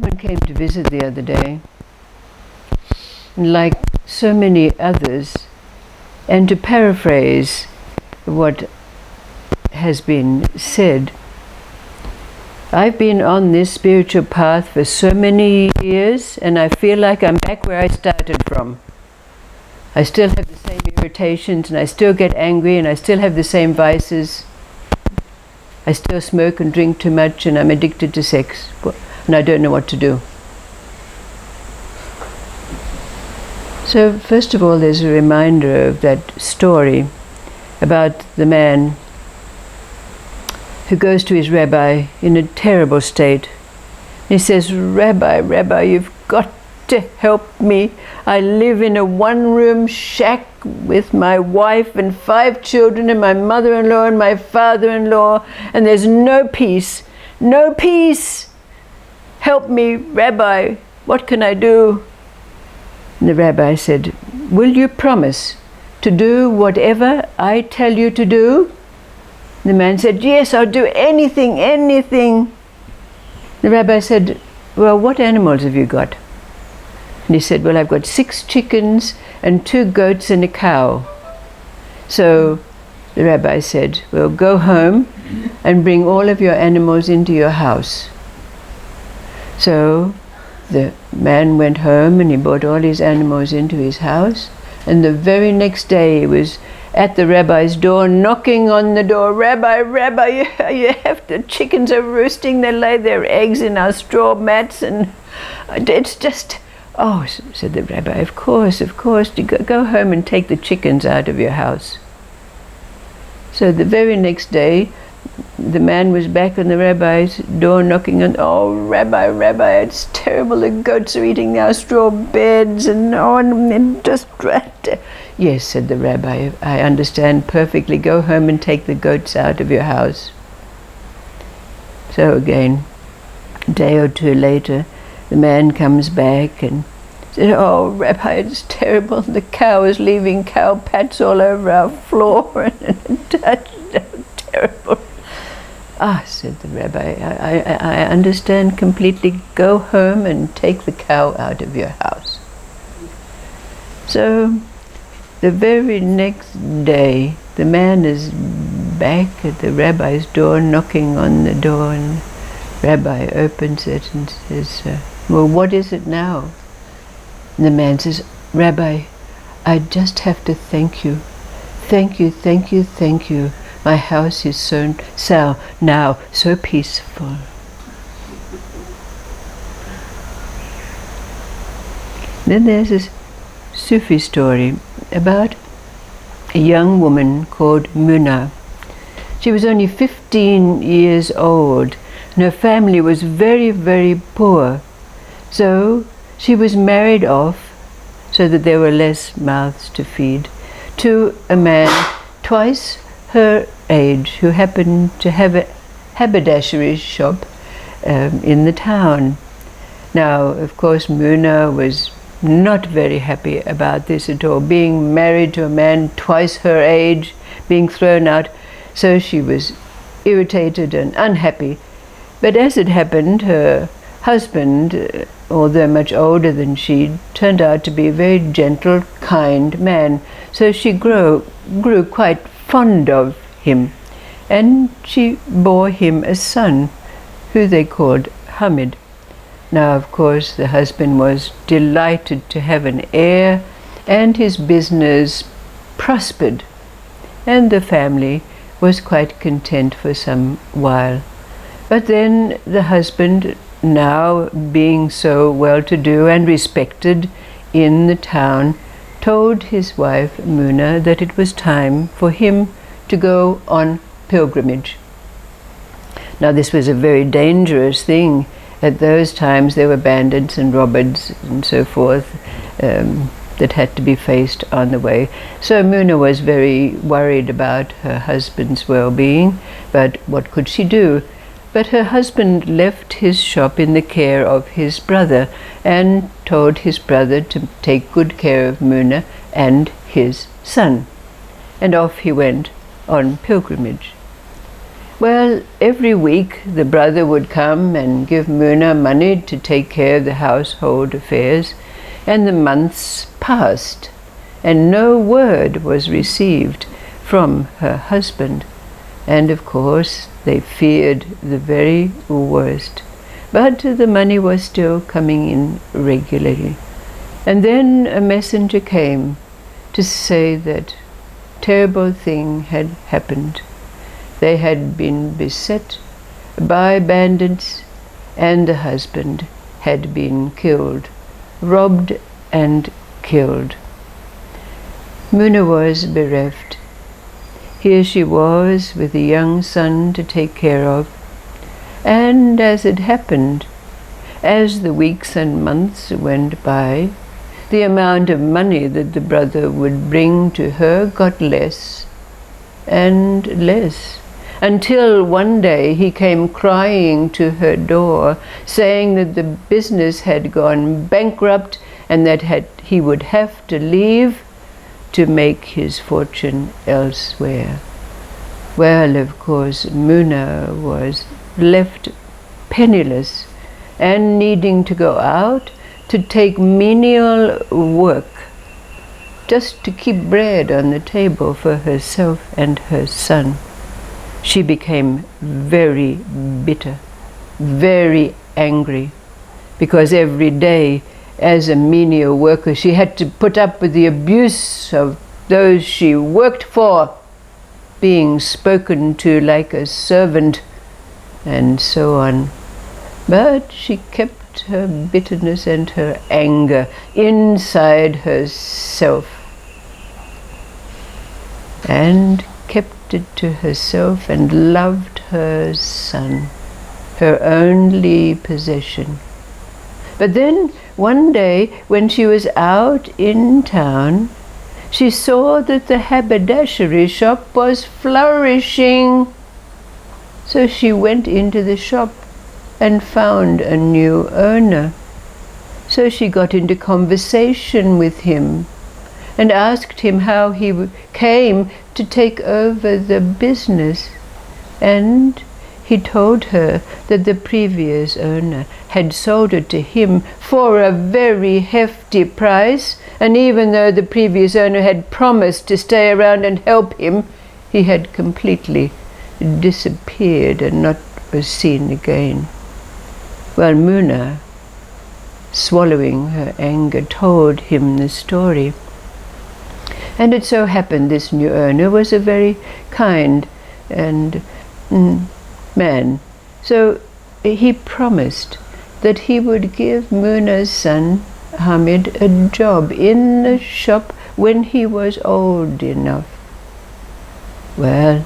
Someone came to visit the other day, and like so many others, and to paraphrase what has been said, I've been on this spiritual path for so many years, and I feel like I'm back where I started from. I still have the same irritations, and I still get angry, and I still have the same vices. I still smoke and drink too much, and I'm addicted to sex, and I don't know what to do. So first of all, there's a reminder of that story about the man who goes to his rabbi in a terrible state. He says, Rabbi, you've got to help me. I live in a one-room shack with my wife and 5 children and my mother-in-law and my father-in-law, and there's no peace. No peace! Help me, Rabbi. What can I do? And the rabbi said, will you promise to do whatever I tell you to do? The man said, yes, I'll do anything. The rabbi said, well, what animals have you got? And he said, well, I've got 6 chickens and 2 goats and a cow. So the rabbi said, well, go home and bring all of your animals into your house. So the man went home and he brought all his animals into his house, and the very next day he was at the rabbi's door, knocking on the door. Rabbi, you have the chickens are roosting. They lay their eggs in our straw mats, and it's just, oh, said the rabbi, of course, go home and take the chickens out of your house. So the very next day, the man was back on the rabbi's door knocking on, oh, Rabbi, it's terrible. The goats are eating our straw beds and on, and just, yes, said the rabbi, I understand perfectly. Go home and take the goats out of your house. So again, a day or two later, the man comes back and said, oh, Rabbi, it's terrible. The cow is leaving cow pats all over our floor, and that's terrible. Ah, said the rabbi, I understand completely. Go home and take the cow out of your house. So the very next day, the man is back at the rabbi's door, knocking on the door, and the rabbi opens it and says, well, what is it now? And the man says, Rabbi, I just have to thank you. Thank you. My house is so now so peaceful. Then there's this Sufi story about a young woman called Muna. She was only 15 years old, and her family was very, very poor. So she was married off so that there were less mouths to feed to a man twice her age who happened to have a haberdashery shop in the town. Now, of course, Muna was not very happy about this at all, being married to a man twice her age, being thrown out. So she was irritated and unhappy. But as it happened, her husband, although much older than she, turned out to be a very gentle, kind man. So she grew quite fond of him, and she bore him a son who they called Hamid. Now, of course, the husband was delighted to have an heir, and his business prospered, and the family was quite content for some while. But then the husband, now being so well-to-do and respected in the town, told his wife Muna that it was time for him to go on pilgrimage. Now, this was a very dangerous thing. At those times there were bandits and robbers and so forth that had to be faced on the way. So Muna was very worried about her husband's well-being, but what could she do? But her husband left his shop in the care of his brother and told his brother to take good care of Muna and his son. And off he went on pilgrimage. Well, every week the brother would come and give Muna money to take care of the household affairs, and the months passed, and no word was received from her husband. And of course they feared the very worst. But the money was still coming in regularly. And then a messenger came to say that terrible thing had happened. They had been beset by bandits, and the husband had been killed, robbed and killed. Muna was bereft. Here she was with a young son to take care of, and as it happened, as the weeks and months went by, the amount of money that the brother would bring to her got less and less, until one day he came crying to her door, saying that the business had gone bankrupt and that he would have to leave to make his fortune elsewhere. Well, of course, Muna was left penniless and needing to go out to take menial work just to keep bread on the table for herself and her son. She became very bitter, very angry, because every day as a menial worker she had to put up with the abuse of those she worked for, being spoken to like a servant, and so on. But she kept her bitterness and her anger inside herself, and kept it to herself, and loved her son, her only possession. But then one day when she was out in town, she saw that the haberdashery shop was flourishing. So she went into the shop and found a new owner. So she got into conversation with him and asked him how he came to take over the business. And he told her that the previous owner had sold it to him for a very hefty price, and even though the previous owner had promised to stay around and help him, he had completely disappeared and not was seen again. Well, Muna, swallowing her anger, told him the story. And it so happened this new owner was a very kind and man. So he promised that he would give Muna's son Hamid a job in the shop when he was old enough. Well,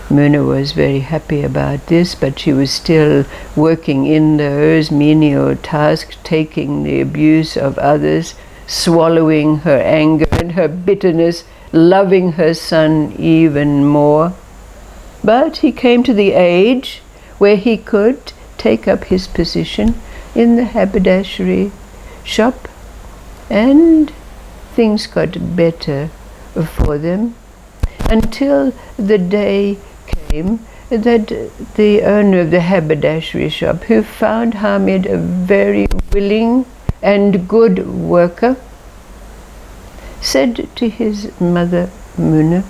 Muna was very happy about this, but she was still working in those menial tasks, taking the abuse of others, swallowing her anger and her bitterness, loving her son even more. But he came to the age where he could take up his position in the haberdashery shop, and things got better for them until the day came that the owner of the haberdashery shop, who found Hamid a very willing and good worker, said to his mother Muna,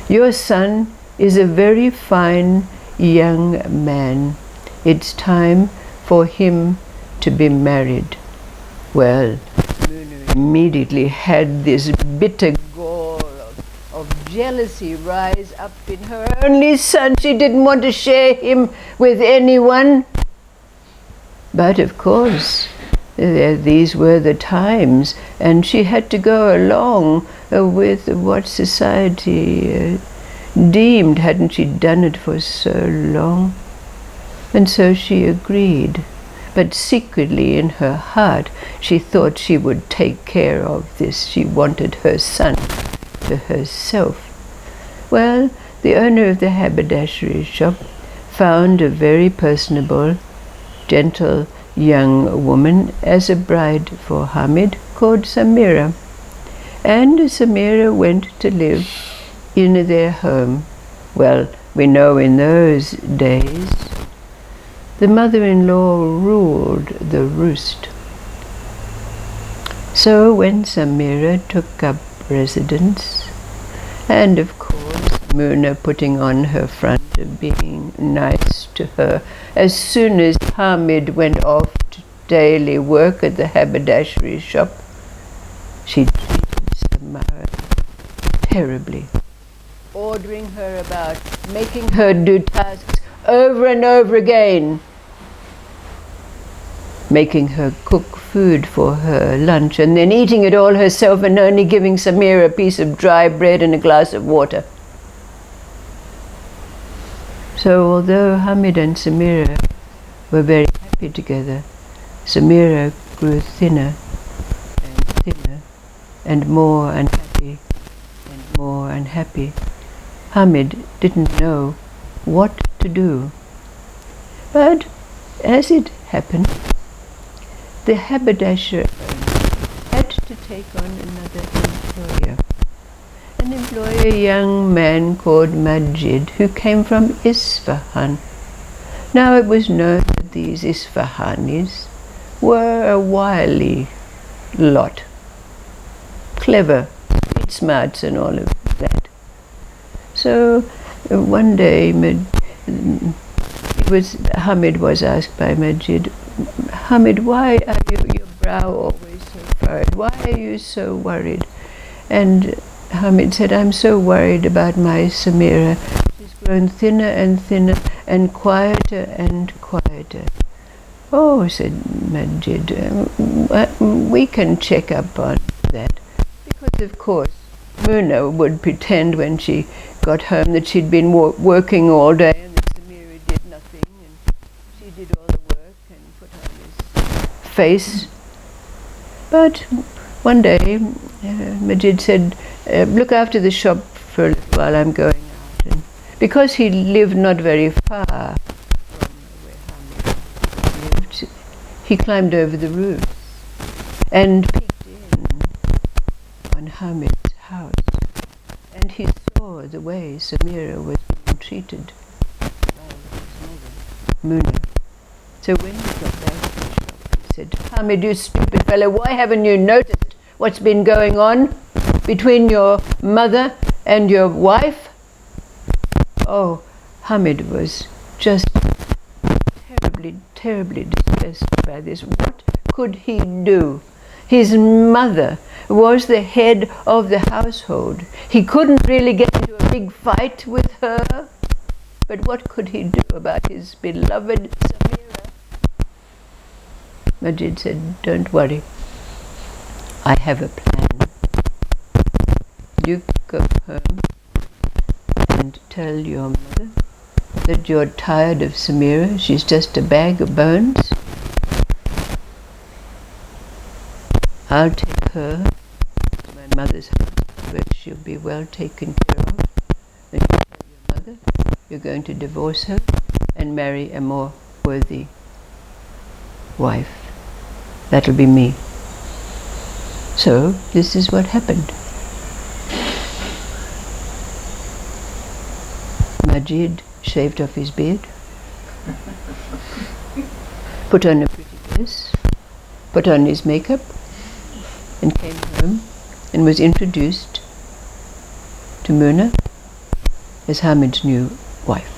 "Your son is a very fine young man. It's time for him to be married." Well, Muna immediately had this bitter gall of jealousy rise up in her only son. She didn't want to share him with anyone. But of course, these were the times, and she had to go along with what society deemed, hadn't she done it for so long? And so she agreed. But secretly in her heart, she thought she would take care of this. She wanted her son to herself. Well, the owner of the haberdashery shop found a very personable, gentle young woman as a bride for Hamid called Samira. And Samira went to live in their home. Well, We know in those days the mother-in-law ruled the roost. So when Samira took up residence, and of course Muna putting on her front of being nice to her, as soon as Hamid went off to daily work at the haberdashery shop, she treated Samira terribly, ordering her about, making her do tasks over and over again, making her cook food for her lunch and then eating it all herself and only giving Samira a piece of dry bread and a glass of water. So although Hamid and Samira were very happy together, Samira grew thinner and thinner and more unhappy and more unhappy. Hamid didn't know what to do. But as it happened, the haberdasher had to take on another employer. An employer, a young man called Majid, who came from Isfahan. Now it was known that these Isfahanis were a wily lot, clever, street smarts and all of that. So one day Hamid was asked by Majid, Hamid, why are your brow always so furrowed? Why are you so worried? And Hamid said, I'm so worried about my Samira. She's grown thinner and thinner and quieter and quieter. Oh, said Majid, we can check up on that. Because of course Muna would pretend when she got home that she'd been working all day and that Samira did nothing, and she did all the work and put on this face. But one day Majid said, look after the shop for a little while, I'm going out. And because he lived not very far from where Hamid lived, he climbed over the roof and peeked in on Hamid's house, and he saw the way Samira was being treated by his mother, Muna. So when he got back to the shop, he said, Hamid, you stupid fellow, why haven't you noticed what's been going on between your mother and your wife? Oh, Hamid was just terribly distressed by this. What could he do? His mother was the head of the household. He couldn't really get into a big fight with her. But what could he do about his beloved Samira? Majid said, don't worry. I have a plan. You go home and tell your mother that you're tired of Samira. She's just a bag of bones. I'll take her to my mother's house where she'll be well taken care of. And you tell your mother you're going to divorce her and marry a more worthy wife. That'll be me. So this is what happened. Majid shaved off his beard, put on a pretty dress, put on his makeup, and came home and was introduced to Muna as Hamid's new wife.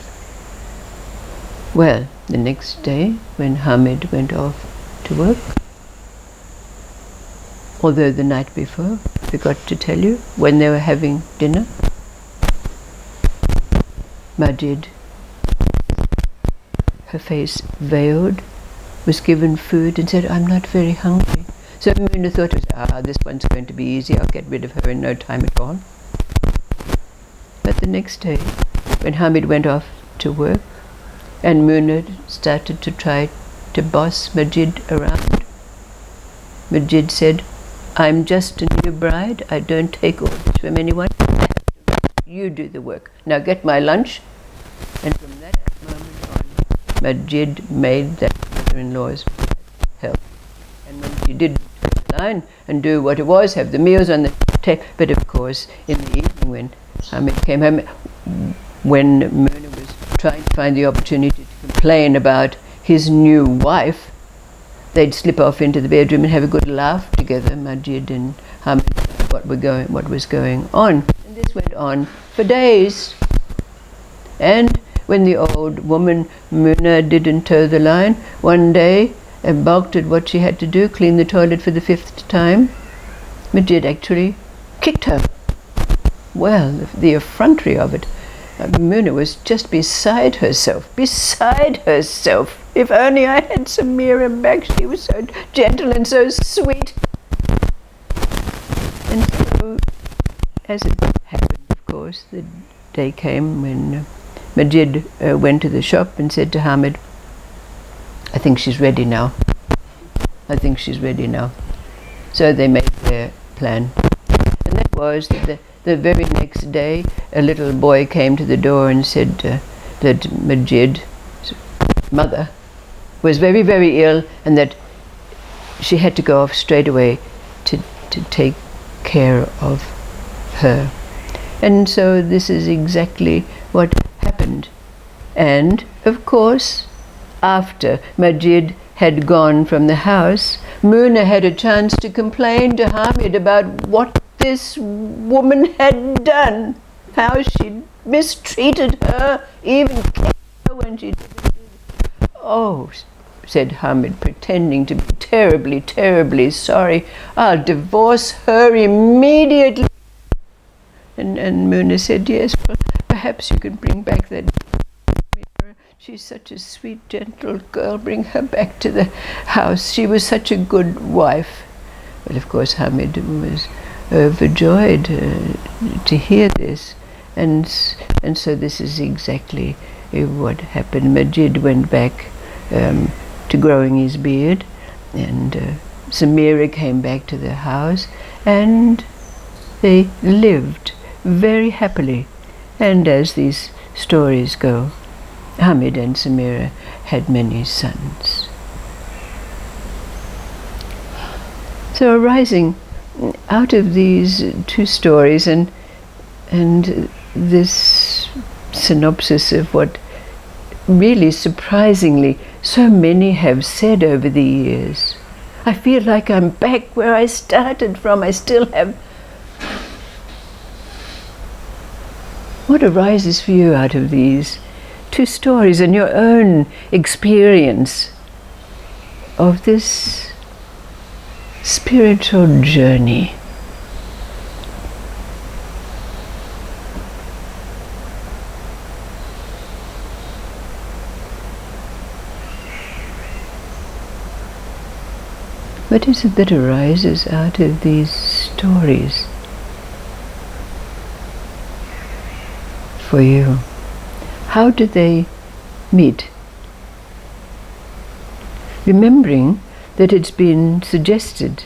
Well, the next day when Hamid went off to work, although the night before, I forgot to tell you, when they were having dinner, Majid, her face veiled, was given food and said, I'm not very hungry. So Muna thought, this one's going to be easy, I'll get rid of her in no time at all. But the next day, when Hamid went off to work, and Muna started to try to boss Majid around, Majid said, I'm just a new bride, I don't take orders from anyone, you do the work. Now get my lunch. And from that moment on, Majid made that mother-in-law's help. And when she did the line and do what it was, have the meals on the table. But of course, in the evening when Hamid came home, when Muna trying to find the opportunity to complain about his new wife, they'd slip off into the bedroom and have a good laugh together, Majid and Hamid, what was going on. And this went on for days. And when the old woman, Muna, didn't toe the line, one day, and balked at what she had to do, clean the toilet for the 5th time, Majid actually kicked her. Well, the effrontery of it. Muna was just beside herself. If only I had Samira back. She was so gentle and so sweet. And so, as it happened, of course, the day came when Majid went to the shop and said to Hamid, I think she's ready now. So they made their plan. And that was that the very next day, a little boy came to the door and said that Majid's mother was very, very ill and that she had to go off straight away to take care of her. And so this is exactly what happened. And, of course, after Majid had gone from the house, Muna had a chance to complain to Hamid about what this woman had done, how she mistreated her, even kicked her when she didn't do it. Oh, said Hamid, pretending to be terribly, terribly sorry, I'll divorce her immediately. And Muna said, yes, well, perhaps you can bring back that mirror. She's such a sweet, gentle girl. Bring her back to the house. She was such a good wife. Well, of course, Hamid was overjoyed to hear this. And so this is exactly what happened. Majid went back to growing his beard, and Samira came back to the house, and they lived very happily. And as these stories go, Hamid and Samira had many sons. So arising out of these two stories and this synopsis of what really surprisingly so many have said over the years, I feel like I'm back where I started from. I still have. What arises for you out of these two stories and your own experience of this spiritual journey? What is it that arises out of these stories for you? How do they meet? Remembering that it's been suggested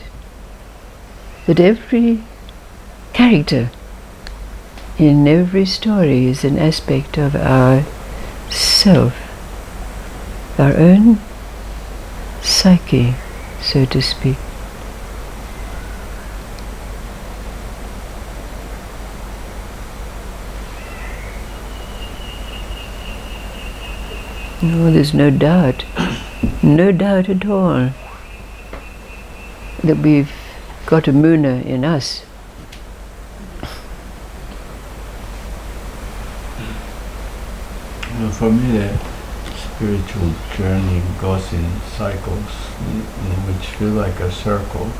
that every character in every story is an aspect of our self, our own psyche, so to speak. No, there's no doubt at all that we've got a Muna in us. For me, the spiritual journey goes in cycles, which feel like a circle,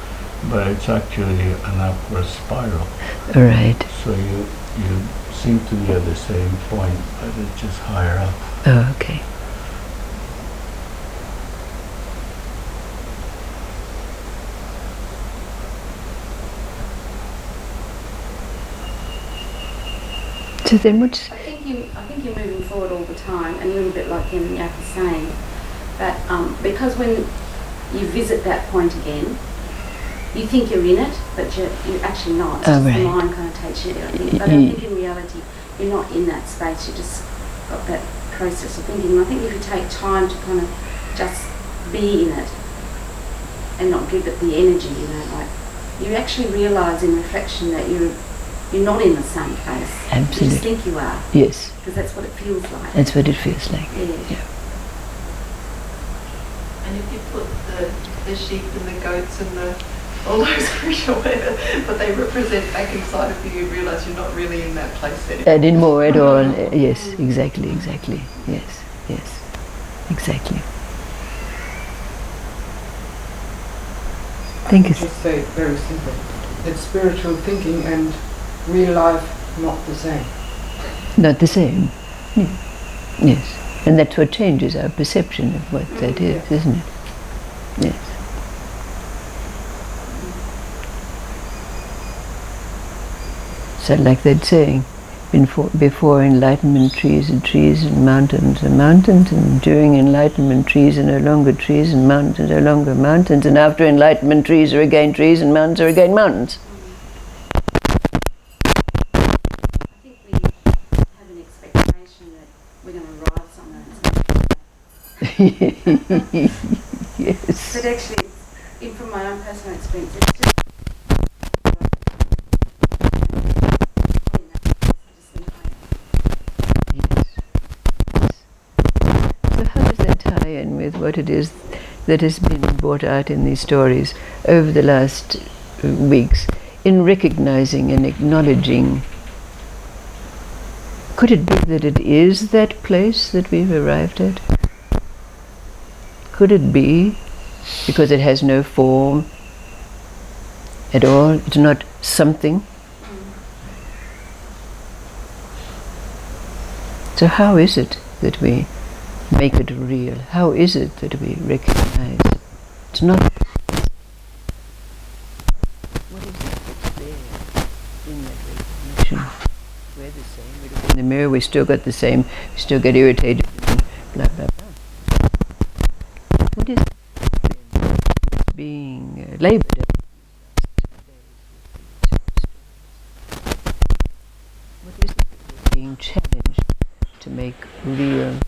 but it's actually an upward spiral. Right. So you seem to be at the same point, but it's just higher up. Oh, okay. So then what's... I think you're moving forward all the time, and a little bit like Yin Yak is saying, that because when you visit that point again, you think you're in it, but you're actually not. Oh, right. The mind kind of takes you there. But I think in reality, you're not in that space, you just got that process of thinking. And I think if you take time to kind of just be in it and not give it the energy, like you actually realise in reflection that you're you're not in the same place. Absolutely. You just think you are, Yes, because that's what it feels like. that's what it feels like. Yeah. And if you put the sheep and the goats and all those creatures, but they represent back inside of you, you realise you're not really in that place anymore. Anymore at all. Yes, exactly. Yes, exactly. Thank you. Just say it very simple. It's spiritual thinking and real life not the same. Not the same. Yeah. Yes. And that's what changes our perception of what that is, isn't it? Yes. So like that saying, before enlightenment trees and mountains are mountains, and during enlightenment trees are no longer trees and mountains are no longer mountains, and after enlightenment trees are again trees and mountains are again mountains. I think we have an expectation that we're going to arrive somewhere and it's going to be like Yes. But actually, from my own personal experience, it's just So how does that tie in with what it is that has been brought out in these stories over the last weeks in recognizing and acknowledging? Could it be that it is that place that we've arrived at? Could it be because it has no form at all? It's not something? So how is it that we make it real? How is it that we recognize it's not? What is it that's there in that recognition? We're the same. We look in the mirror, we still got the same. We still get irritated and blah blah blah. What is it that's being laboured at? What is it that's being challenged to make real?